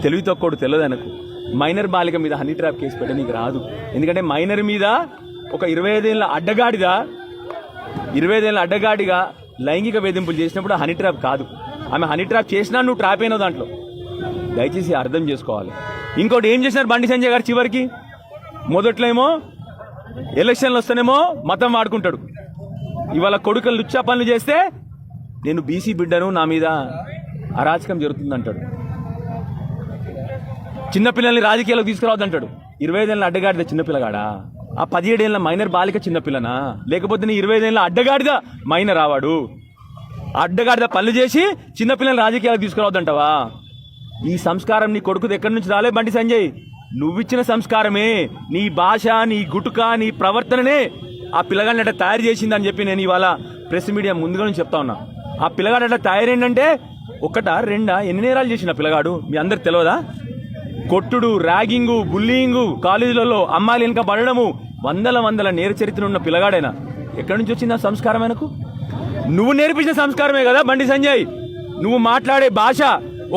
తెలివి తక్కువడు తెలియదు ఆయనకు. మైనర్ బాలిక మీద హనీ ట్రాప్ కేసు పెట్ట నీకు రాదు. ఎందుకంటే మైనర్ మీద ఒక 25 ఏళ్ళ అడ్డగాడిగా లైంగిక వేధింపులు చేసినప్పుడు హనీ ట్రాప్ కాదు. ఆమె హనీ ట్రాప్ చేసినా నువ్వు ట్రాప్ అయినావు దాంట్లో. దయచేసి అర్థం చేసుకోవాలి. ఇంకోటి ఏం చేసినారు బండి సంజయ్ గారు చివరికి? మొదట్లో ఏమో ఎలక్షన్లు వస్తేనేమో మతం వాడుకుంటాడు. ఇవాళ కొడుకులు లుచ్చా పనులు చేస్తే నేను బీసీ బిడ్డను, నా మీద అరాచకం జరుగుతుందంటాడు. చిన్నపిల్లల్ని రాజకీయాలకు తీసుకురావద్దంటాడు. 25 ఏళ్ళ అడ్డగాడిద చిన్నపిల్లగాడా? ఆ 17 ఏళ్ళ మైనర్ బాలిక చిన్నపిల్లనా? లేకపోతే నీ 25 ఏళ్ళ అడ్డగాడిద మైనర్ రావాడు? అడ్డగాడిద పనులు చేసి చిన్నపిల్లల్ని రాజకీయాలకు తీసుకురావద్దంటావా? ఈ సంస్కారం నీ కొడుకుది ఎక్కడి నుంచి రాలే బండి సంజయ్? నువ్విచ్చిన సంస్కారమే, నీ భాష, నీ గుటుక, నీ ప్రవర్తననే ఆ పిల్లగాడిని అట్లా తయారు చేసిందని చెప్పి నేను ఇవాళ ప్రెస్ మీడియా ముందుగా నుంచి చెప్తా ఉన్నా. ఆ పిల్లగాడు అట్లా తయారైందంటే ఒకటా రెండా ఎన్ని నేరాలు చేసిన పిల్లగాడు మీ అందరికి తెలియదా? కొట్టుడు, ర్యాగింగు, బుల్లింగు, కాలేజీలలో అమ్మాయిలు వెనుక పడడము, వందల నేర చరిత్ర ఉన్న పిల్లగాడైనా ఎక్కడి నుంచి వచ్చింది ఆ సంస్కారం? ఆయనకు నువ్వు నేర్పించిన సంస్కారమే కదా బండి సంజయ్. నువ్వు మాట్లాడే భాష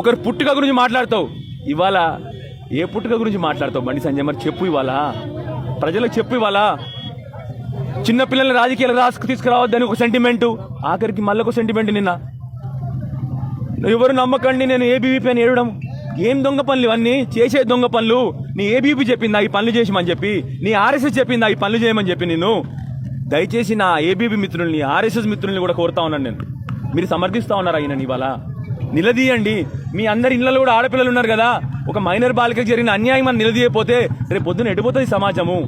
ఒకరు పుట్టుక గురించి మాట్లాడతావు. ఇవాళ ఏ పుట్టుక గురించి మాట్లాడతావు బండి సంజయ్? మరి చెప్పు, ఇవాళ ప్రజలకు చెప్పు. ఇవాళ చిన్నపిల్లల్ని రాజకీయాలకు తీసుకురావద్దని ఒక సెంటిమెంటు, ఆఖరికి మళ్ళొక సెంటిమెంట్. నిన్న ఎవరు నమ్మకండి నేను ఏబీవీపీ అని ఏడడం. ఏం దొంగ పనులు ఇవన్నీ? చేసే దొంగ పనులు. నీ ఏబీవీపీ చెప్పిందా ఈ పనులు చేసిమని చెప్పి? నీ ఆర్ఎస్ఎస్ చెప్పిందా ఈ పనులు చేయమని చెప్పి? నేను దయచేసి నా ఏబీవీ మిత్రుల్ని, ఆర్ఎస్ఎస్ మిత్రుల్ని కూడా కోరుతా ఉన్నాను నేను. మీరు సమర్థిస్తా ఉన్నారా ఈయన? ఇవాళ నిలదీయండి. మీ అందరి ఇళ్లలో కూడా ఆడపిల్లలు ఉన్నారు కదా. ఒక మైనర్ బాలికకు జరిగిన అన్యాయం అని నిలదీయకపోతే రేపు పొద్దున ఎడిపోతుంది సమాజము.